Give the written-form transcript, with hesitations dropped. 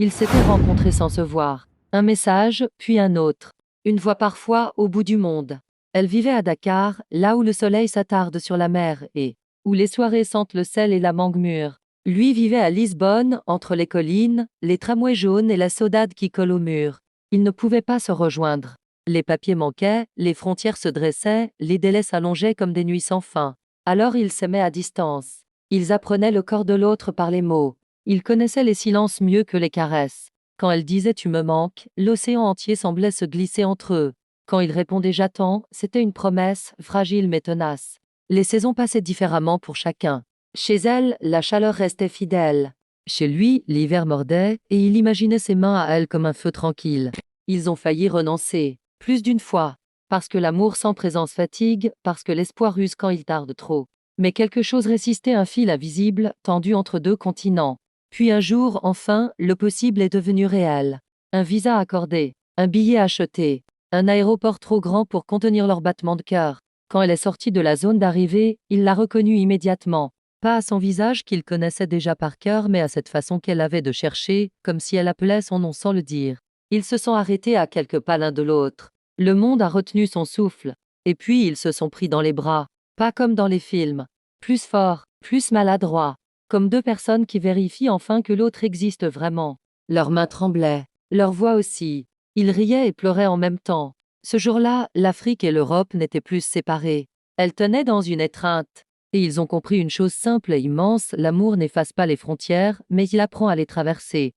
Ils s'étaient rencontrés sans se voir. Un message, puis un autre. Une voix parfois au bout du monde. Elle vivait à Dakar, là où le soleil s'attarde sur la mer et où les soirées sentent le sel et la mangue mûre. Lui vivait à Lisbonne, entre les collines, les tramways jaunes et la saudade qui colle au mur. Ils ne pouvaient pas se rejoindre. Les papiers manquaient, les frontières se dressaient, les délais s'allongeaient comme des nuits sans fin. Alors ils s'aimaient à distance. Ils apprenaient le corps de l'autre par les mots. Ils connaissaient les silences mieux que les caresses. Quand elle disait tu me manques, l'océan entier semblait se glisser entre eux. Quand il répondait j'attends, c'était une promesse, fragile mais tenace. Les saisons passaient différemment pour chacun. Chez elle, la chaleur restait fidèle. Chez lui, l'hiver mordait, et il imaginait ses mains à elle comme un feu tranquille. Ils ont failli renoncer, plus d'une fois. Parce que l'amour sans présence fatigue, parce que l'espoir use quand il tarde trop. Mais quelque chose résistait, un fil invisible, tendu entre deux continents. Puis un jour, enfin, le possible est devenu réel. Un visa accordé, un billet acheté, un aéroport trop grand pour contenir leur battement de cœur. Quand elle est sortie de la zone d'arrivée, il l'a reconnue immédiatement. Pas à son visage qu'il connaissait déjà par cœur, mais à cette façon qu'elle avait de chercher, comme si elle appelait son nom sans le dire. Ils se sont arrêtés à quelques pas l'un de l'autre. Le monde a retenu son souffle. Et puis ils se sont pris dans les bras. Pas comme dans les films. Plus fort, plus maladroit. Comme deux personnes qui vérifient enfin que l'autre existe vraiment. Leurs mains tremblaient. Leur voix aussi. Ils riaient et pleuraient en même temps. Ce jour-là, l'Afrique et l'Europe n'étaient plus séparées. Elles tenaient dans une étreinte. Et ils ont compris une chose simple et immense, l'amour n'efface pas les frontières, mais il apprend à les traverser.